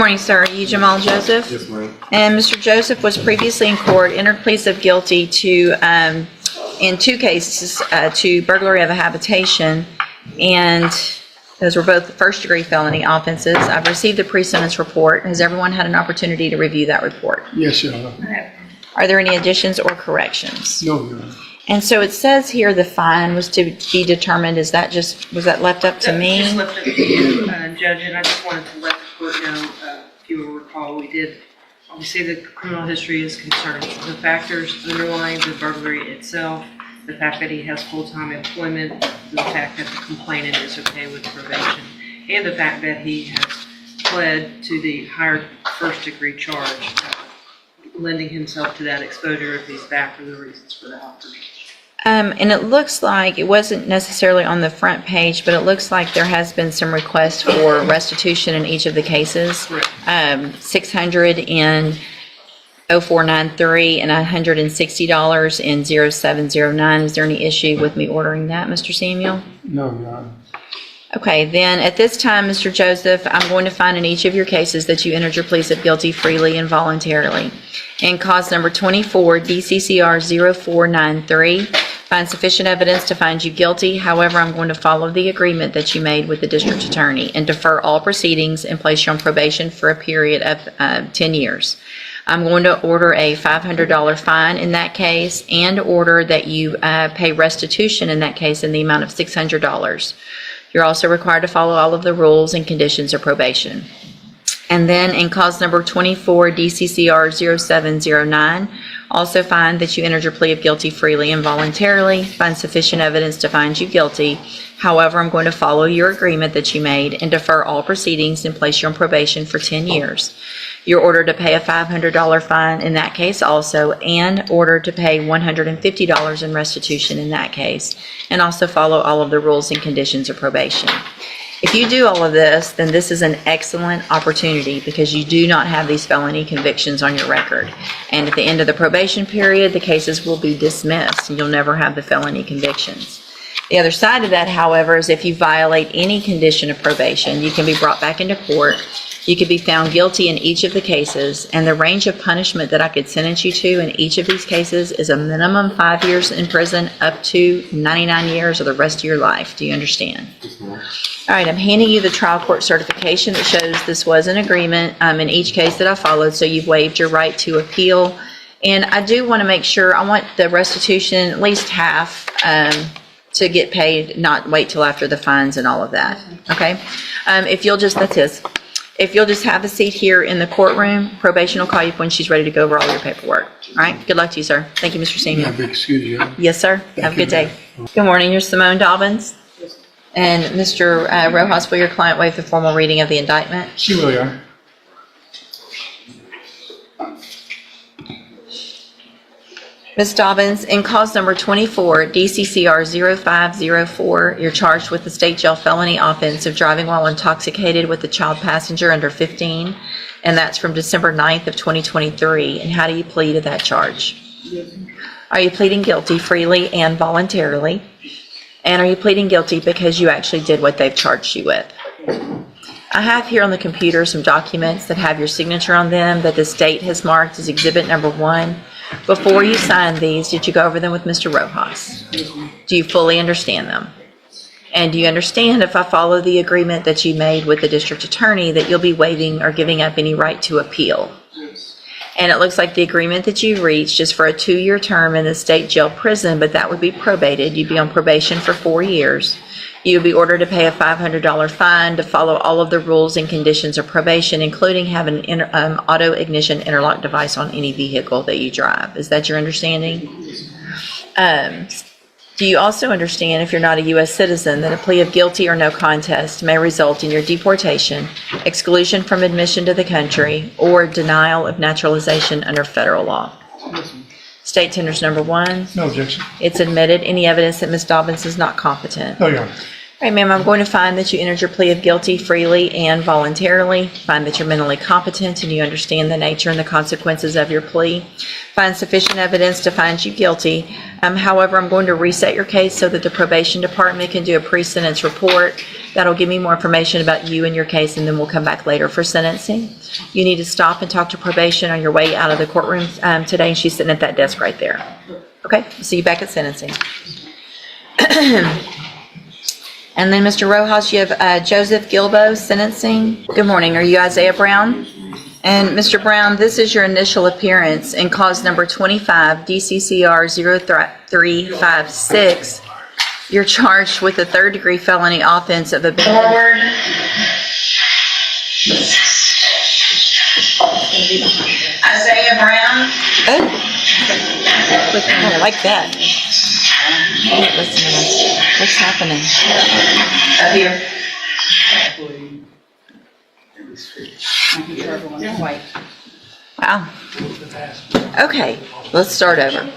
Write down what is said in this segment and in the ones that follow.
Morning, sir. Are you Jamal Joseph? Yes, ma'am. And Mr. Joseph was previously in court, entered pleas of guilty to, in two cases, to burglary of a habitation, and those were both first-degree felony offenses. I've received the pre-sentence report. Has everyone had an opportunity to review that report? Yes, Your Honor. Are there any additions or corrections? No, Your Honor. And so it says here the fine was to be determined. Is that just, was that left up to Just me? left up to you, Judge, and I just wanted to let the court know, if you will recall, we did, obviously the criminal history is concerned. The factors underlying the burglary itself, the fact that he has full-time employment, the fact that the complainant is okay with probation, and the fact that he has pled to the higher first-degree charge, lending himself to that exposure if he's back for the reasons for the offer. And it looks like, it wasn't necessarily on the front page, but it looks like there has been some requests for restitution in each of the cases. Correct. 600 in 0493 and $160 in 0709. Is there any issue with me ordering that, Mr. Samuel? No, Your Honor. Okay, then at this time, Mr. Joseph, I'm going to find in each of your cases that you entered your pleas of guilty freely and voluntarily. In cause number 24, DCCR 0493, find sufficient evidence to find you guilty. However, I'm going to follow the agreement that you made with the district attorney and defer all proceedings and place you on probation for a period of 10 years. I'm going to order a $500 fine in that case and order that you pay restitution in that case in the amount of $600. You're also required to follow all of the rules and conditions of probation. And then in cause number 24, DCCR 0709, also find that you entered your plea of guilty freely and voluntarily, find sufficient evidence to find you guilty. However, I'm going to follow your agreement that you made and defer all proceedings and place you on probation for 10 years. You're ordered to pay a $500 fine in that case also, and ordered to pay $150 in restitution in that case, and also follow all of the rules and conditions of probation. If you do all of this, then this is an excellent opportunity because you do not have these felony convictions on your record. And at the end of the probation period, the cases will be dismissed and you'll never have the felony convictions. The other side of that, however, is if you violate any condition of probation, you can be brought back into court. You could be found guilty in each of the cases, and the range of punishment that I could sentence you to in each of these cases is a minimum 5 years in prison up to 99 years or the rest of your life. Do you understand? All right, I'm handing you the trial court certification that shows this was an agreement in each case that I followed, so you've waived your right to appeal. And I do want to make sure, I want the restitution, at least half, to get paid, not wait till after the fines and all of that, okay? If you'll just, that's his. If you'll just have a seat here in the courtroom, probation will call you when she's ready to go over all your paperwork. All right, good luck to you, sir. Thank you, Mr. May Senior. I be excused, Your Honor? Yes, sir. Have a good day. Good morning, you're Simone Dobbins. And Mr. Rojas, will your client waive the formal reading of the indictment? She will, Your Honor. Ms. Dobbins, in cause number 24, DCCR 0504, you're charged with the state jail felony offense of driving while intoxicated with a child passenger under 15, and that's from December 9th of 2023. And how do you plead to that charge? Are you pleading guilty freely and voluntarily? And are you pleading guilty because you actually did what they've charged you with? I have here on the computer some documents that have your signature on them that the state has marked as exhibit number 1. Before you sign these, did you go over them with Mr. Rojas? Do you fully understand them? And do you understand, if I follow the agreement that you made with the district attorney, that you'll be waiving or giving up any right to appeal? And it looks like the agreement that you reached is for a 2-year term in the state jail prison, but that would be probated. You'd be on probation for 4 years. You would be ordered to pay a $500 fine to follow all of the rules and conditions of probation, including having an auto ignition interlock device on any vehicle that you drive. Is that your understanding? Do you also understand, if you're not a U.S. citizen, that a plea of guilty or no contest may result in your deportation, exclusion from admission to the country, or denial of naturalization under federal law? State tenders number 1. No objection. It's admitted. Any evidence that Ms. Dobbins is not competent? No, Your Honor. All right, ma'am, I'm going to find that you entered your plea of guilty freely and voluntarily. Find that you're mentally competent and you understand the nature and the consequences of your plea. Find sufficient evidence to find you guilty. However, I'm going to reset your case so that the probation department can do a pre-sentence report. That'll give me more information about you and your case, and then we'll come back later for sentencing. You need to stop and talk to probation on your way out of the courtroom today, and she's sitting at that desk right there. Okay, see you back at sentencing. And then, Mr. Rojas, you have Joseph Gilbo sentencing. Good morning. Are you Isaiah Brown? And Mr. Brown, this is your initial appearance in cause number 25, DCCR 0356. You're charged with a third-degree felony offense of abandoning. Isaiah Brown? Oh. I like that. Listen to this. What's happening? Up here. Wow. Okay, let's start over.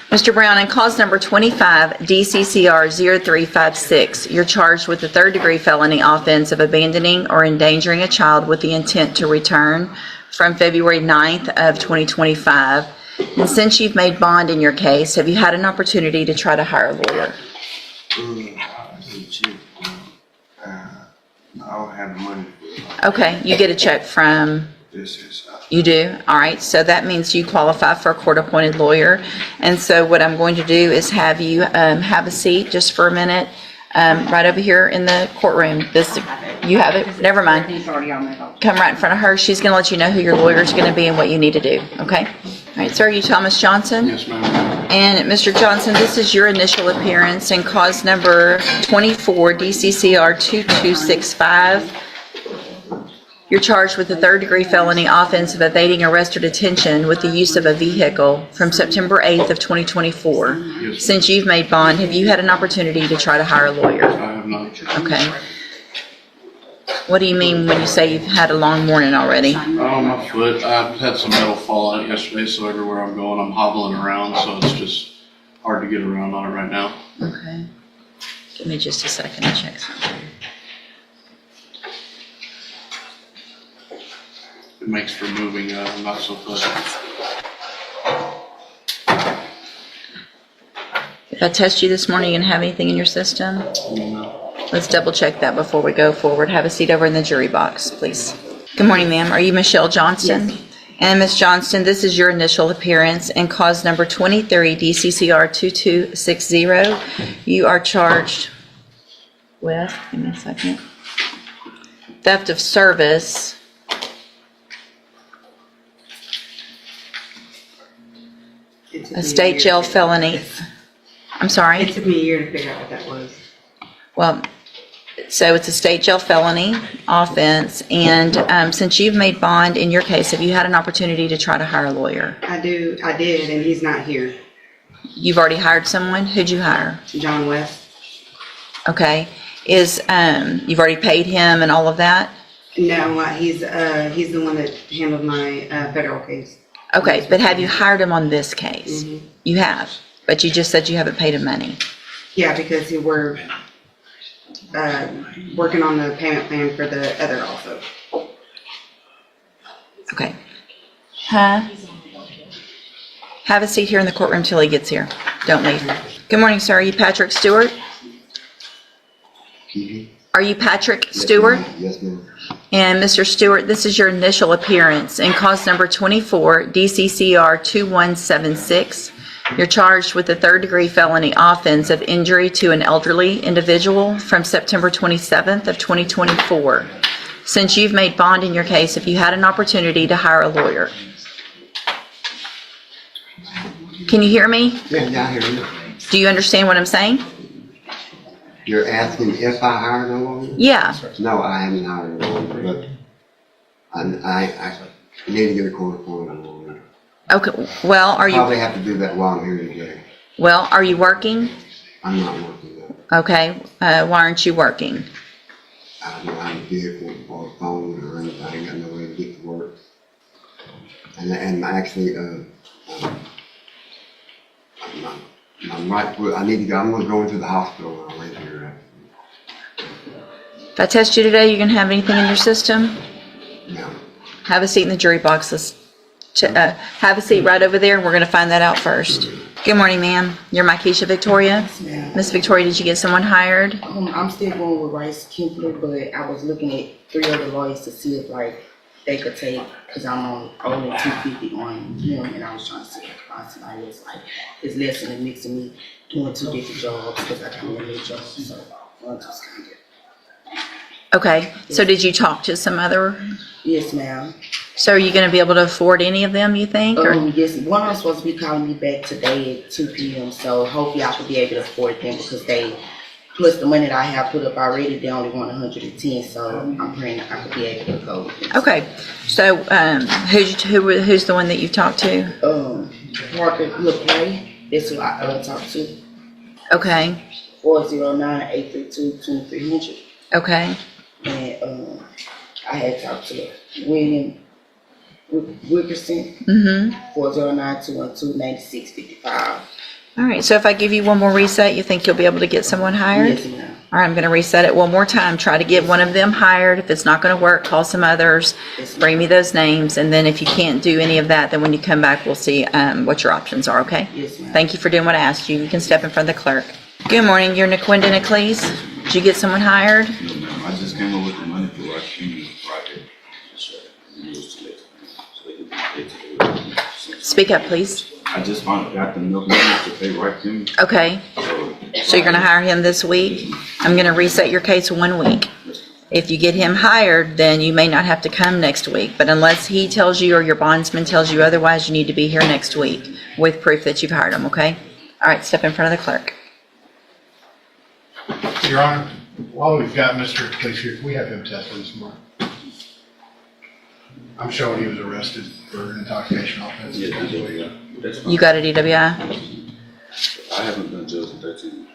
Mr. Brown, in cause number 25, DCCR 0356, you're charged with a third-degree felony offense of abandoning or endangering a child with the intent to return from February 9th of 2025. And since you've made bond in your case, have you had an opportunity to try to hire a lawyer? I don't have the money for it. Okay, you get a check from, you do? All right, so that means you qualify for a court-appointed lawyer. And so what I'm going to do is have you have a seat just for a minute, right over here in the courtroom. You have it? Never mind. He's already on my phone. Come right in front of her. She's going to let you know who your lawyer is going to be and what you need to do, okay? All right, sir, you Thomas Johnson? Yes, ma'am. And Mr. Johnson, this is your initial appearance in cause number 24, DCCR 2265. You're charged with a third-degree felony offense of evading arrest or detention with the use of a vehicle from September 8th of 2024. Yes. Since you've made bond, have you had an opportunity to try to hire a lawyer? I have not. Okay. What do you mean when you say you've had a long morning already? My foot, I had some metal fall out yesterday, so everywhere I'm going, I'm hobbling around, so it's just hard to get around on it right now. Okay. Give me just a second to check something. It makes for moving not so pleasant. If I test you this morning, you gonna have anything in your system? No. Let's double check that before we go forward. Have a seat over in the jury box, please. Good morning, ma'am. Are you Michelle Johnston? Yes. And Ms. Johnston, this is your initial appearance in cause number 23, DCCR 2260. You are charged with, give me a second, theft of service, a state jail felony. I'm sorry? It took me a year to figure out what that was. Well, so it's a state jail felony offense, and since you've made bond in your case, have you had an opportunity to try to hire a lawyer? I did, and he's not here. You've already hired someone? Who'd you hire? John West. Okay. You've already paid him and all of that? No, he's the one that handled my federal case. Okay, but have you hired him on this case? Mhm. You have, but you just said you haven't paid him money. Yeah, because we're working on the payment plan for the other also. Okay. Huh? Have a seat here in the courtroom till he gets here. Don't leave. Good morning, sir. Are you Patrick Stewart? Are you Patrick Stewart? Yes, ma'am. And Mr. Stewart, this is your initial appearance in cause number 24, DCCR 2176. You're charged with a third-degree felony offense of injury to an elderly individual from September 27th of 2024. Since you've made bond in your case, have you had an opportunity to hire a lawyer? Can you hear me? Yeah, I hear you. Do you understand what I'm saying? You're asking if I hired a lawyer? Yeah. No, I haven't hired a lawyer, but I need to get a court appointed lawyer. Okay. Well, Probably have to do that while I'm here today. Well, are you working? I'm not working though. Okay. Why aren't you working? I don't have a vehicle or a phone or anything. I got no way to get to work. And actually, I'm right. I need to go. I'm going to go into the hospital when I leave here. I test you today, you gonna have anything in your system? No. Have a seat in the jury box. Have a seat right over there. We're gonna find that out first. Good morning, ma'am. You're Keisha Victoria? Ma'am. Miss Victoria, did you get someone hired? I'm still going with Rice Kempler, but I was looking at 3 other lawyers to see if like they could take, cause I'm on only 250 on him, and I was trying to see if I find somebody that's like, it's less than a mix of me doing 2 different jobs, cause I got many jobs, so I'm just kind of. Okay, so did you talk to some other, Yes, ma'am. so are you gonna be able to afford any of them, you think? Or Yes, one of them supposed to be calling me back today at 2 p.m. So hopefully I could be able to afford them because they, plus the money that I have put up already, they only want 110. So I'm praying I could be able to go with them. Okay, so who's the one that you've talked to? Parker LaPlay, that's who I talked to. Okay, 409-832-2300. okay, And I had talked to William Wickerson, 409-212-9655. all right, so if I give you one more reset, you think you'll be able to get someone hired? Yes, ma'am. All right, I'm gonna reset it one more time, try to get one of them hired. If it's not gonna work, call some others, bring me those names, and then if you can't do any of that, then when you come back, we'll see what your options are, okay? Yes, ma'am. Thank you for doing what I asked you. You can step in front of the clerk. Good morning, you're Naquinda Niclease. Did you get someone hired? No, ma'am, I just came up with the money for Raquel Friday. So they could be paid today. Speak up, please. I just got the milk money to pay Raquel. Okay, so you're gonna hire him this week? I'm gonna reset your case 1 week. If you get him hired, then you may not have to come next week, but unless he tells you or your bondsman tells you otherwise, you need to be here next week with proof that you've hired him, okay? All right, step in front of the clerk. Your Honor, while we've got Mr. Fliescher, we have him tested this morning. I'm showing he was arrested for an intoxication offense. Yeah, that's fine. You got a DWI? I haven't been judged in 13 years.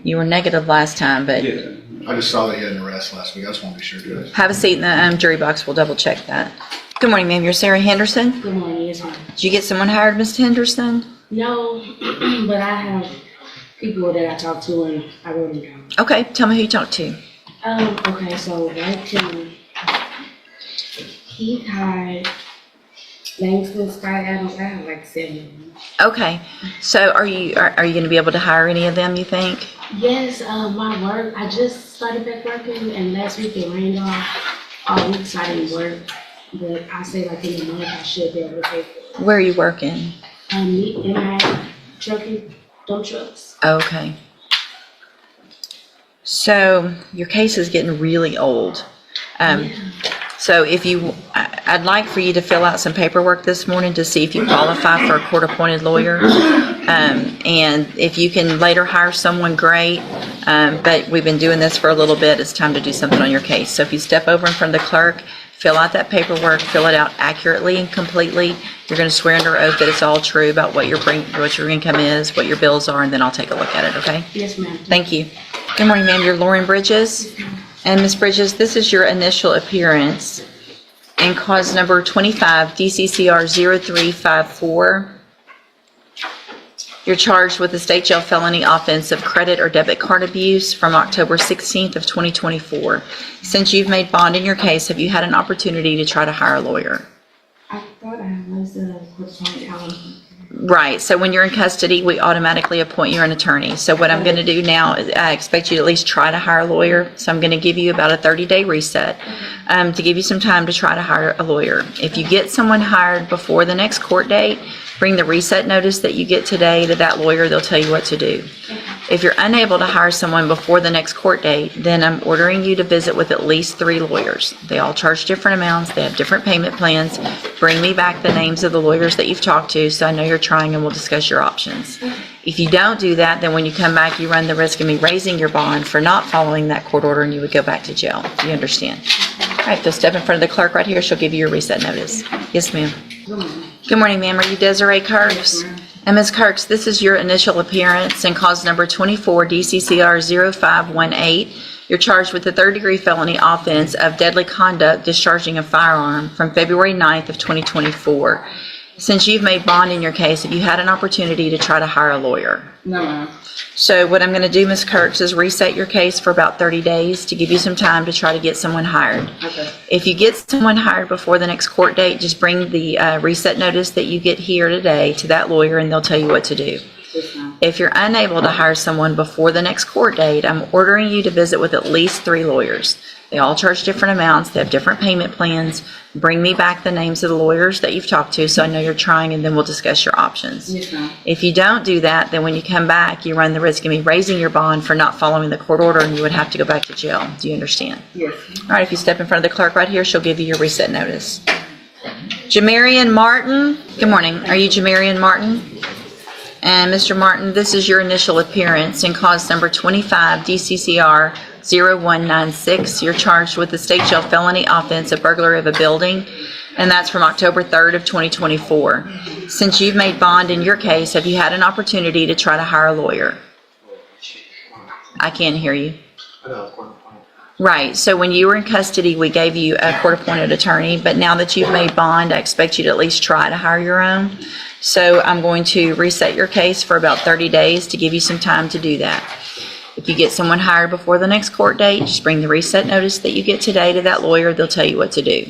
You were negative last time, but Yeah. I just saw that he had an arrest last week. I just want to be sure, Judge. have a seat in the jury box. We'll double check that. Good morning, ma'am. You're Sarah Henderson? Good morning, yes, ma'am. Did you get someone hired, Ms. Henderson? No, but I have people that I talk to and I wrote them down. Okay, tell me who you talked to. Okay, so right to Keith Hyde, Langston, Scott Adams, I have like 7 of them. Okay, so are you going to be able to hire any of them, you think? Yes, my work, I just started back working and last week it rained all week, so I didn't work. But I say like in the month I should be able to pay for it. Where are you working? In my trucking, dump trucks. Okay. So your case is getting really old. So if I'd like for you to fill out some paperwork this morning to see if you qualify for a court-appointed lawyer. And if you can later hire someone, great. But we've been doing this for a little bit. It's time to do something on your case. So if you step over in front of the clerk, fill out that paperwork, fill it out accurately and completely. You're going to swear under oath that it's all true about what your income is, what your bills are, and then I'll take a look at it, okay? Yes, ma'am. Thank you. Good morning, ma'am. You're Lauren Bridges. And Ms. Bridges, this is your initial appearance in cause number 25, DCCR 0354. You're charged with a state jail felony offense of credit or debit card abuse from October 16th of 2024. Since you've made bond in your case, have you had an opportunity to try to hire a lawyer? I thought I was court-appointed counsel. Right, so when you're in custody, we automatically appoint you an attorney. So what I'm going to do now is I expect you to at least try to hire a lawyer. So I'm going to give you about a 30-day reset to give you some time to try to hire a lawyer. If you get someone hired before the next court date, bring the reset notice that you get today to that lawyer. They'll tell you what to do. If you're unable to hire someone before the next court date, then I'm ordering you to visit with at least 3 lawyers. They all charge different amounts. They have different payment plans. Bring me back the names of the lawyers that you've talked to so I know you're trying and we'll discuss your options. If you don't do that, then when you come back, you run the risk of me raising your bond for not following that court order and you would go back to jail. Do you understand? All right, so step in front of the clerk right here. She'll give you your reset notice. Yes, ma'am. Good morning, ma'am. Are you Desiree Kirks? And Ms. Kirks, this is your initial appearance in cause number 24, DCCR 0518. You're charged with a third-degree felony offense of deadly conduct discharging a firearm from February 9th of 2024. Since you've made bond in your case, have you had an opportunity to try to hire a lawyer? No, ma'am. So what I'm going to do, Ms. Kirks, is reset your case for about 30 days to give you some time to try to get someone hired. Okay. If you get someone hired before the next court date, just bring the reset notice that you get here today to that lawyer and they'll tell you what to do. Yes, ma'am. If you're unable to hire someone before the next court date, I'm ordering you to visit with at least 3 lawyers. They all charge different amounts. They have different payment plans. Bring me back the names of the lawyers that you've talked to so I know you're trying, and then we'll discuss your options. Yes, ma'am. If you don't do that, then when you come back, you run the risk of me raising your bond for not following the court order, and you would have to go back to jail. Do you understand? Yes. All right, if you step in front of the clerk right here, she'll give you your reset notice. Jamarian Martin, good morning. Are you Jamarian Martin? And Mr. Martin, this is your initial appearance in cause number 25 DCCR 0196. You're charged with the state jail felony offense of burglary of a building, and that's from October 3rd of 2024. Since you've made bond in your case, have you had an opportunity to try to hire a lawyer? I can't hear you. Right, so when you were in custody, we gave you a court-appointed attorney, but now that you've made bond, I expect you to at least try to hire your own. So I'm going to reset your case for about 30 days to give you some time to do that. If you get someone hired before the next court date, just bring the reset notice that you get today to that lawyer. They'll tell you what to do.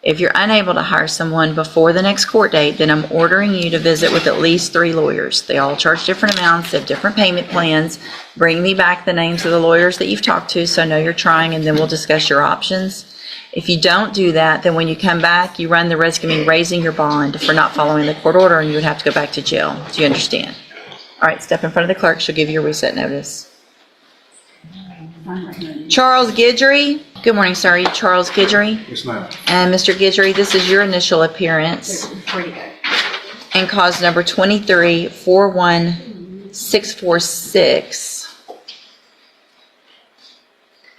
If you're unable to hire someone before the next court date, then I'm ordering you to visit with at least 3 lawyers. They all charge different amounts, they have different payment plans. Bring me back the names of the lawyers that you've talked to so I know you're trying, and then we'll discuss your options. If you don't do that, then when you come back, you run the risk of me raising your bond for not following the court order, and you would have to go back to jail. Do you understand? All right, step in front of the clerk. She'll give you a reset notice. Charles Guidry. Good morning, sir. Are you Charles Guidry? Yes, ma'am. And Mr. Guidry, this is your initial appearance in cause number 23-41646.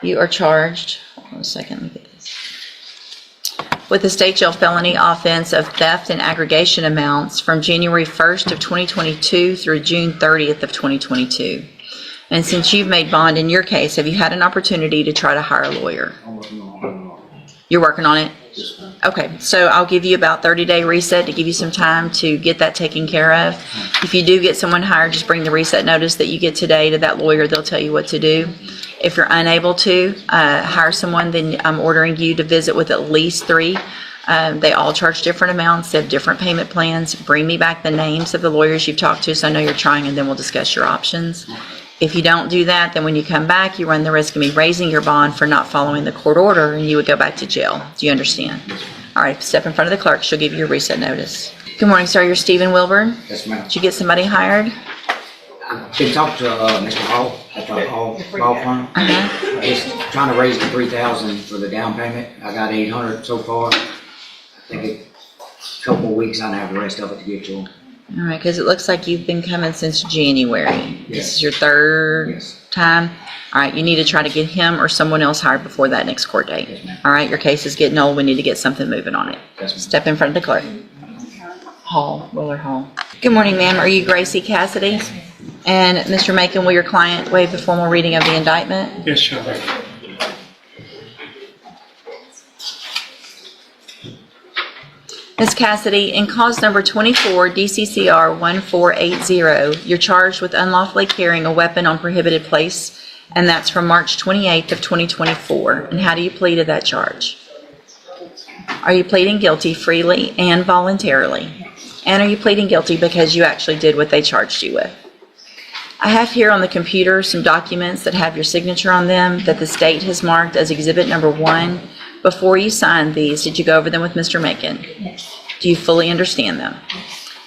You are charged, hold on a second, let me get this, with the state jail felony offense of theft and aggregation amounts from January 1st of 2022 through June 30th of 2022. And since you've made bond in your case, have you had an opportunity to try to hire a lawyer? You're working on it? Okay, so I'll give you about 30-day reset to give you some time to get that taken care of. If you do get someone hired, just bring the reset notice that you get today to that lawyer. They'll tell you what to do. If you're unable to hire someone, then I'm ordering you to visit with at least 3. They all charge different amounts. They have different payment plans. Bring me back the names of the lawyers you've talked to so I know you're trying, and then we'll discuss your options. If you don't do that, then when you come back, you run the risk of me raising your bond for not following the court order, and you would go back to jail. Do you understand? All right, step in front of the clerk. She'll give you your reset notice. Good morning, sir. You're Stephen Wilburn. Yes, ma'am. Did you get somebody hired? Been talking to Mr. Hall at the Hall Law Firm. Just trying to raise the $3,000 for the down payment. I got $800 so far. I think a couple more weeks I'll have the rest of it to get to them. All right, because it looks like you've been coming since January. This is your 3rd Yes. time. All right, you need to try to get him or someone else hired before that next court date. Yes, ma'am. All right, your case is getting old. We need to get something moving on it. Yes, ma'am. Step in front of the clerk. Hall, Willard Hall. Good morning, ma'am. Are you Gracie Cassidy? And Mr. Macon, will your client waive the formal reading of the indictment? Yes, sure. Ms. Cassidy, in cause number 24 DCCR 1480, you're charged with unlawfully carrying a weapon on prohibited place, and that's from March 28th of 2024. And how do you plead to that charge? Are you pleading guilty freely and voluntarily? And are you pleading guilty because you actually did what they charged you with? I have here on the computer some documents that have your signature on them that the state has marked as exhibit number 1. Before you signed these, did you go over them with Mr. Macon? Yes. Do you fully understand them?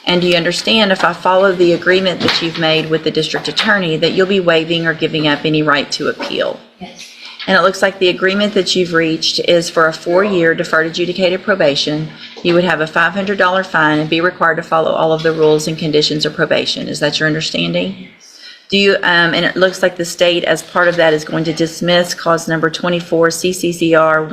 And do you understand, if I follow the agreement that you've made with the district attorney, that you'll be waiving or giving up any right to appeal? Yes. And it looks like the agreement that you've reached is for a 4-year deferred adjudicated probation. You would have a $500 fine and be required to follow all of the rules and conditions of probation. Is that your understanding? Do you, and it looks like the state, as part of that, is going to dismiss cause number 24 CCCR